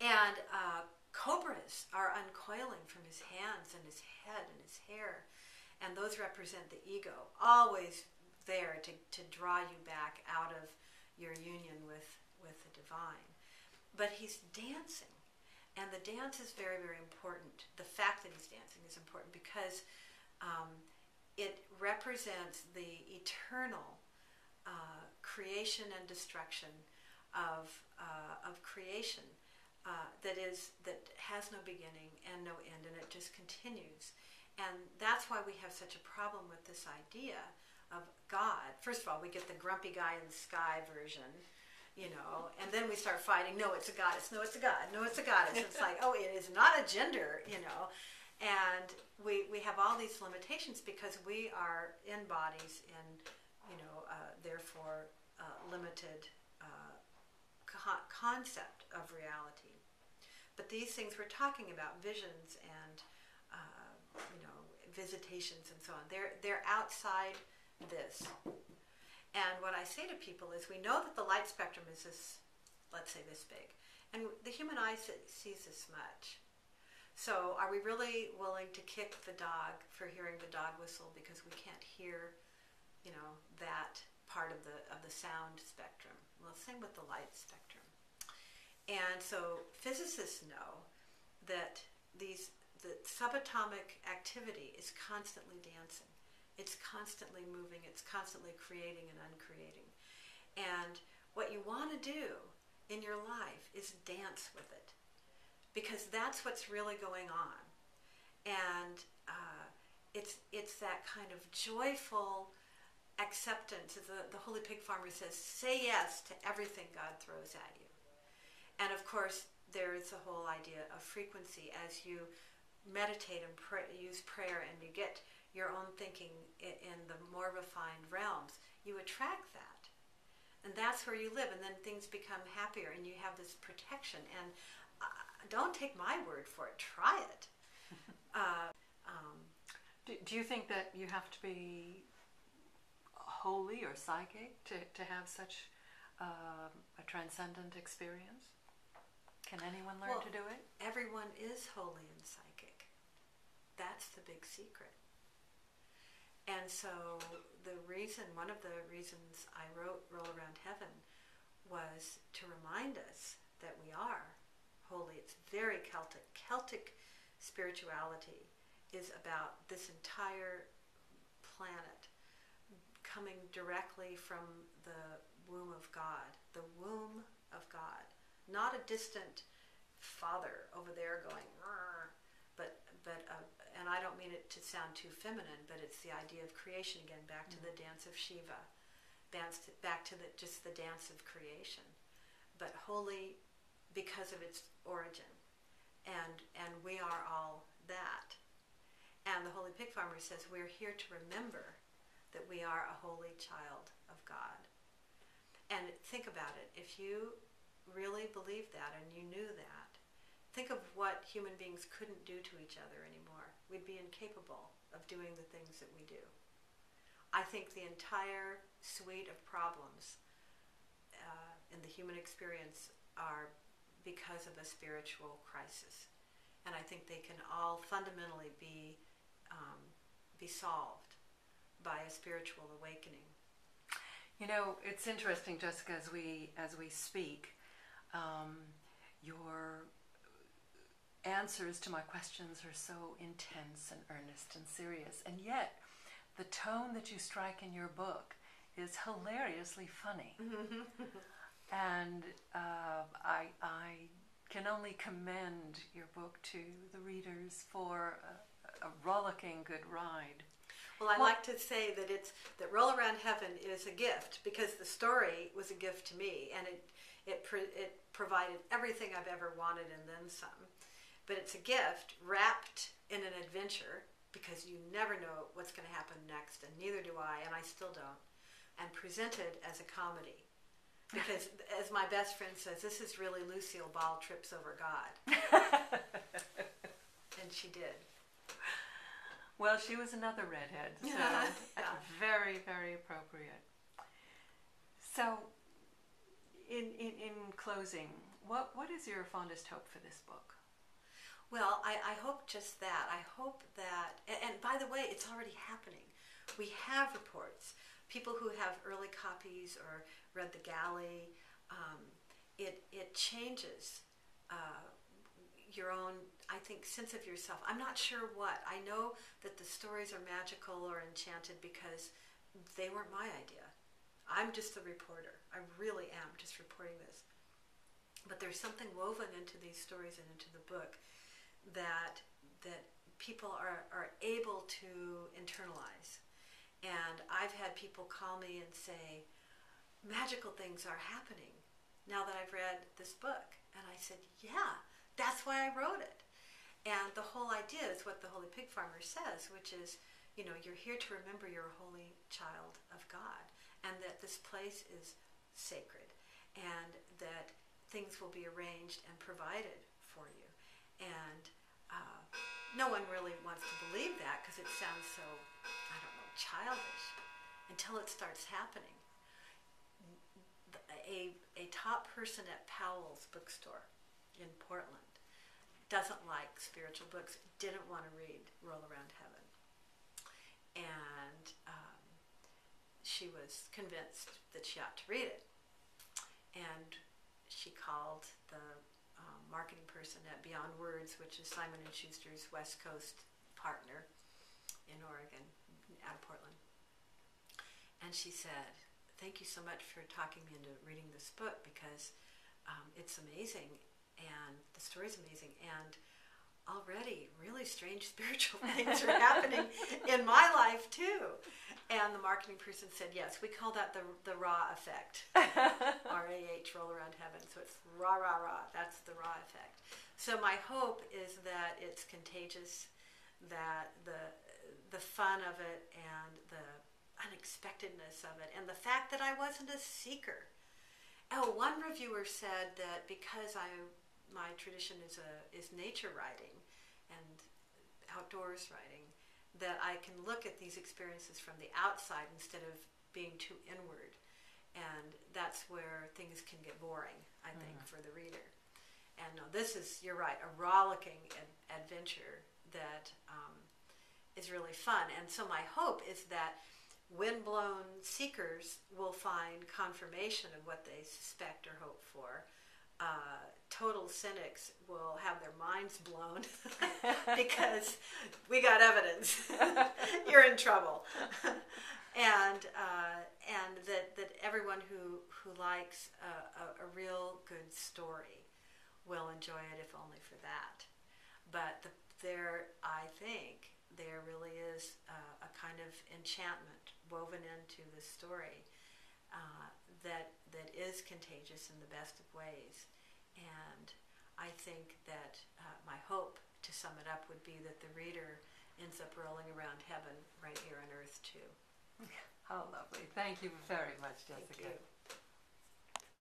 And cobras are uncoiling from his hands and his head and his hair. And those represent the ego, always there to draw you back out of your union with the divine. But he's dancing. And the dance is very, very important. The fact that he's dancing is important because it represents the eternal creation and destruction of creation that has no beginning and no end, and it just continues. And that's why we have such a problem with this idea of God. First of all, we get the grumpy guy in the sky version, and then we start fighting, no, it's a goddess, no, it's a god, no, it's a goddess. It's like, oh, it is not a gender, and we have all these limitations because we are in bodies in, therefore limited concept of reality. But these things we're talking about, visions and visitations and so on, they're outside this. And what I say to people is, we know that the light spectrum is this, let's say this big, and the human eye sees this much. So are we really willing to kick the dog for hearing the dog whistle because we can't hear, that part of the sound spectrum? Well, same with the light spectrum. And so physicists know that the subatomic activity is constantly dancing. It's constantly moving. It's constantly creating and uncreating. And what you want to do in your life is dance with it, because that's what's really going on. And it's that kind of joyful acceptance. The Holy Pig Farmer says, say yes to everything God throws at you. And of course, there is the whole idea of frequency. As you meditate and use prayer, and you get your own thinking in the more refined realms, you attract that. And that's where you live, and then things become happier, and you have this protection. And don't take my word for it, try it. Do you think that you have to be holy or psychic to have such a transcendent experience? Can anyone learn to do it? Everyone is holy and psychic. That's the big secret. And so one of the reasons I wrote Roll Around Heaven was to remind us that we are holy. It's very Celtic. Celtic spirituality is about this entire planet coming directly from the womb of God. The womb of God. Not a distant father over there going, but and I don't mean it to sound too feminine, but it's the idea of creation again, back to the dance of Shiva, back to just the dance of creation, but holy because of its origin, and we are all that. And the Holy Pig Farmer says we're here to remember that we are a holy child of God. And think about it, if you really believed that and you knew that, think of what human beings couldn't do to each other anymore. We'd be incapable of doing the things that we do. I think the entire suite of problems in the human experience are because of a spiritual crisis. And I think they can all fundamentally be solved by a spiritual awakening. It's interesting, Jessica, as we speak, your answers to my questions are so intense and earnest and serious, and yet the tone that you strike in your book is hilariously funny. And I can only commend your book to the readers for a rollicking good ride. Well, I like to say that Roll Around Heaven is a gift, because the story was a gift to me, and it provided everything I've ever wanted and then some. But it's a gift wrapped in an adventure, because you never know what's going to happen next, and neither do I, and I still don't. And presented as a comedy, because as my best friend says, this is really Lucille Ball trips over God. And she did. Well, she was another redhead, so yeah. Very, very appropriate. So, in closing, What is your fondest hope for this book? Well, I hope just that. I hope that, and by the way, it's already happening. We have reports. People who have early copies or read the galley, it changes your own, I think, sense of yourself. I'm not sure what. I know that the stories are magical or enchanted because they weren't my idea. I'm just the reporter. I really am just reporting this. But there's something woven into these stories and into the book that people are able to internalize. And I've had people call me and say, magical things are happening now that I've read this book. And I said, yeah, that's why I wrote it. And the whole idea is what the Holy Pig Farmer says, which is, you're here to remember you're a holy child of God, and that this place is sacred, and that things will be arranged and provided for you. And no one really wants to believe that because it sounds so, I don't know, childish, until it starts happening. A top person at Powell's bookstore in Portland doesn't like spiritual books, didn't want to read Roll Around Heaven. And she was convinced that she ought to read it. And she called the marketing person at Beyond Words, which is Simon & Schuster's West Coast partner in Oregon, out of Portland. And she said, thank you so much for talking me into reading this book, because it's amazing, and the story's amazing, and already really strange spiritual things are happening in my life too. And the marketing person said, yes, we call that the raw effect. R-A-H, Roll Around Heaven. So it's rah, rah, rah. That's the raw effect. So my hope is that it's contagious, that the fun of it and the unexpectedness of it, and the fact that I wasn't a seeker. Oh, one reviewer said that because my tradition is nature writing and outdoors writing, that I can look at these experiences from the outside instead of being too inward. And that's where things can get boring, I think, for the reader. And no, this is, you're right, a rollicking adventure that is really fun. And so my hope is that windblown seekers will find confirmation of what they suspect or hope for. Total cynics will have their minds blown because we got evidence. You're in trouble. And that everyone who likes a real good story will enjoy it, if only for that. But I think there really is a kind of enchantment woven into the story that is contagious in the best of ways. And I think that my hope, to sum it up, would be that the reader ends up rolling around heaven right here on earth too. How lovely. Thank you very much, Jessica. Thank you.